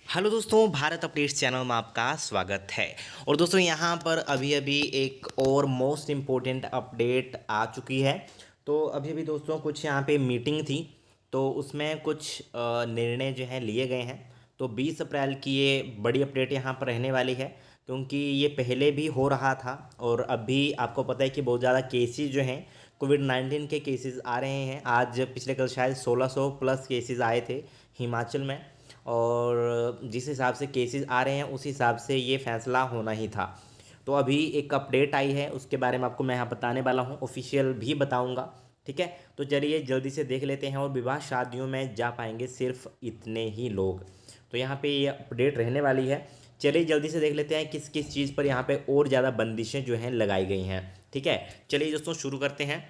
Hello दोस्तों, Bharat updates channel में आपका स्वागत है। और दोस्तों यहाँ पर अभी अभी एक और मोस्ट इम्पोर्टेंट अपडेट आ चुकी है। तो अभी अभी दोस्तों कुछ यहाँ पे मीटिंग थी, तो उसमें कुछ निर्णय जो हैं लिए गए हैं। तो 20 अप्रैल की ये बड़ी अपडेट यहाँ पर रहने वाली है, क्योंकि ये पहले भी हो रहा था और अभी आपको पता है कि बहुत ज़्यादा केसेस जो हैं कोविड-19 के केसेस आ रहे हैं। आज पिछले कल शायद 1600 प्लस केसेस आए थे हिमाचल में, और जिस हिसाब से केसेस आ रहे हैं उस हिसाब से ये फैसला होना ही था। तो अभी एक अपडेट आई है, उसके बारे में आपको मैं यहाँ बताने वाला हूँ, ऑफिशियल भी बताऊँगा। ठीक है, तो चलिए जल्दी से देख लेते हैं। और विवाह शादियों में जा पाएंगे सिर्फ इतने ही लोग, तो यहाँ पे ये अपडेट रहने वाली है। चलिए जल्दी से देख लेते हैं किस किस चीज़ पर यहाँ पे और ज़्यादा बंदिशें जो हैं लगाई गई हैं। ठीक है, चलिए दोस्तों शुरू करते हैं।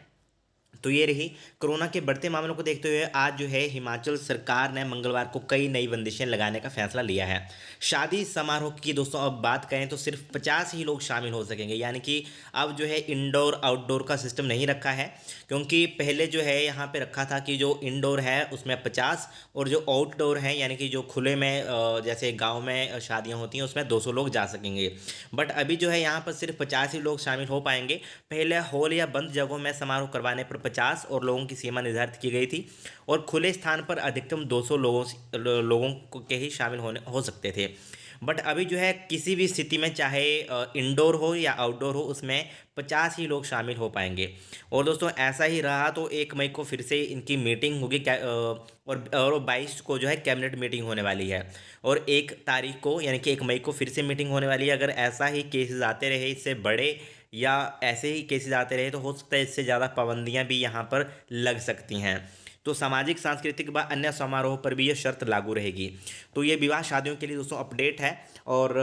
तो ये रही, कोरोना के बढ़ते मामलों को देखते हुए आज जो है हिमाचल सरकार ने मंगलवार को कई नई बंदिशें लगाने का फैसला लिया है। शादी समारोह की दोस्तों अब बात करें तो सिर्फ 50 ही लोग शामिल हो सकेंगे, यानी कि अब जो है इंडोर आउटडोर का सिस्टम नहीं रखा है। क्योंकि पहले जो है यहाँ पे रखा था कि जो इंडोर है उसमें 50 और जो आउटडोर है यानी कि जो खुले में जैसे गाँव में शादियाँ होती हैं उसमें 200 लोग जा सकेंगे। बट अभी जो है यहाँ पर सिर्फ 50 ही लोग शामिल हो पाएंगे। पहले हॉल या बंद जगहों में समारोह करवाने पर 50 और लोगों की सीमा निर्धारित की गई थी, और खुले स्थान पर अधिकतम 200 लोगों के ही शामिल होने हो सकते थे। बट अभी जो है किसी भी स्थिति में चाहे इंडोर हो या आउटडोर हो उसमें 50 ही लोग शामिल हो पाएंगे। और दोस्तों ऐसा ही रहा तो 1 मई को फिर से इनकी मीटिंग होगी, और 22 को जो है कैबिनेट मीटिंग होने वाली है, और 1 तारीख को यानी कि 1 मई को फिर से मीटिंग होने वाली है। अगर ऐसा ही केसेस आते रहे, इससे बड़े या ऐसे ही केसेस आते रहे, तो हो सकता है इससे ज़्यादा पाबंदियां भी यहाँ पर लग सकती हैं। तो सामाजिक सांस्कृतिक व अन्य समारोह पर भी ये शर्त लागू रहेगी। तो ये विवाह शादियों के लिए दोस्तों अपडेट है। और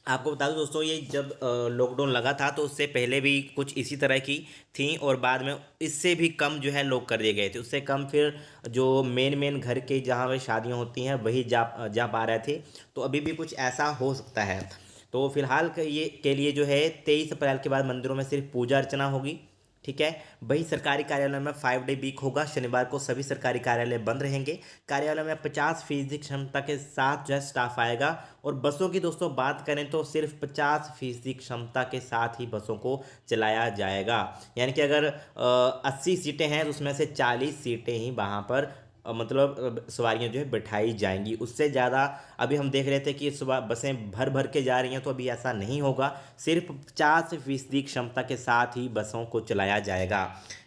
आपको बता दूं दोस्तों, ये जब लॉकडाउन लगा था तो उससे पहले भी कुछ इसी तरह की थी, और बाद में इससे भी कम जो है लोग कर दिए गए थे। उससे कम फिर जो मेन मेन घर के जहाँ पे शादियाँ होती हैं वही जा जा पा रहे थे। तो अभी भी कुछ ऐसा हो सकता है। तो फिलहाल के लिए जो है 23 अप्रैल के बाद मंदिरों में सिर्फ पूजा अर्चना होगी। ठीक है, वही सरकारी कार्यालय में 5 डे वीक होगा। शनिवार को सभी सरकारी कार्यालय बंद रहेंगे। कार्यालय में 50% क्षमता के साथ जो है स्टाफ आएगा। और बसों की दोस्तों बात करें तो सिर्फ 50% क्षमता के साथ ही बसों को चलाया जाएगा। यानी कि अगर 80 सीटें हैं तो उसमें से 40 सीटें ही वहाँ पर मतलब सवारियां जो है बिठाई जाएंगी। उससे ज़्यादा अभी हम देख रहे थे कि सुबह बसें भर भर के जा रही हैं, तो अभी ऐसा नहीं होगा। सिर्फ 50% क्षमता के साथ ही बसों को चलाया जाएगा,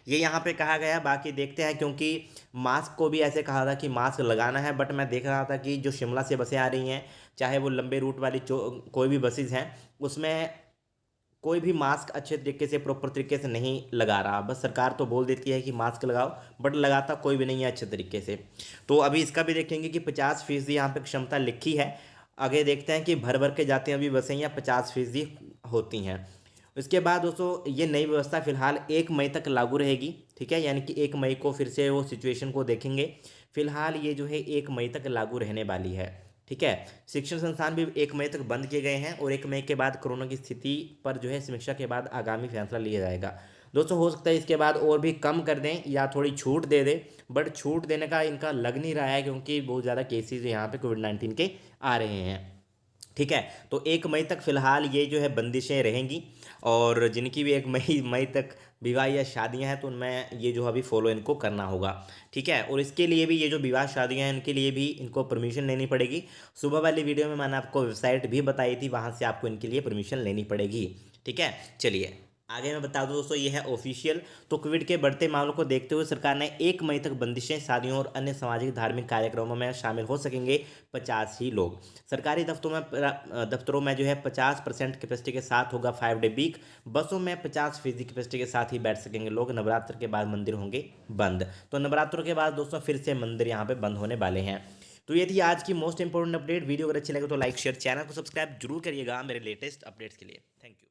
ये यहाँ पे कहा गया है। बाकी देखते हैं, क्योंकि मास्क को भी ऐसे कहा था कि मास्क लगाना है, बट मैं देख रहा था कि जो शिमला से बसें आ रही हैं, चाहे वो लंबे रूट वाली कोई भी बसेज हैं, उसमें कोई भी मास्क अच्छे तरीके से प्रॉपर तरीके से नहीं लगा रहा। बस सरकार तो बोल देती है कि मास्क लगाओ, बट लगाता कोई भी नहीं है अच्छे तरीके से। तो अभी इसका भी देखेंगे कि 50% यहाँ पे क्षमता लिखी है। आगे देखते हैं कि भर भर के जाते हैं अभी बसें या 50% होती हैं। उसके बाद दोस्तों ये नई व्यवस्था फिलहाल 1 मई तक लागू रहेगी। ठीक है, यानी कि 1 मई को फिर से वो सिचुएशन को देखेंगे। फिलहाल ये जो है 1 मई तक लागू रहने वाली है। ठीक है, शिक्षण संस्थान भी 1 मई तक बंद किए गए हैं, और 1 मई के बाद कोरोना की स्थिति पर जो है समीक्षा के बाद आगामी फैसला लिया जाएगा। दोस्तों हो सकता है इसके बाद और भी कम कर दें या थोड़ी छूट दे दें, बट छूट देने का इनका लग नहीं रहा है, क्योंकि बहुत ज़्यादा केसेस यहाँ पे कोविड-19 के आ रहे हैं। ठीक है, तो 1 मई तक फिलहाल ये जो है बंदिशें रहेंगी। और जिनकी भी 1 मई तक विवाह या शादियां हैं तो उनमें ये जो अभी फॉलो इनको करना होगा। ठीक है, और इसके लिए भी ये जो विवाह शादियां हैं इनके लिए भी इनको परमिशन लेनी पड़ेगी। सुबह वाली वीडियो में मैंने आपको वेबसाइट भी बताई थी, वहाँ से आपको इनके लिए परमिशन लेनी पड़ेगी। ठीक है, चलिए आगे मैं बता दूं दोस्तों, ये है ऑफिशियल। तो कोविड के बढ़ते मामलों को देखते हुए सरकार ने 1 मई तक बंदिशें, शादियों और अन्य सामाजिक धार्मिक कार्यक्रमों में शामिल हो सकेंगे 50 ही लोग। सरकारी दफ्तरों में जो है 50% कैपेसिटी के साथ होगा 5 डे वीक। बसों में 50% कैपेसिटी के साथ ही बैठ सकेंगे लोग। नवरात्र के बाद मंदिर होंगे बंद। तो नवरात्रों के बाद दोस्तों फिर से मंदिर यहाँ पे बंद होने वाले हैं। तो ये थी आज की मोस्ट इंपोर्टेंट अपडेट। वीडियो अगर अच्छी लगे तो लाइक शेयर, चैनल को सब्सक्राइब जरूर करिएगा मेरे लेटेस्ट अपडेट्स के लिए। Thank you.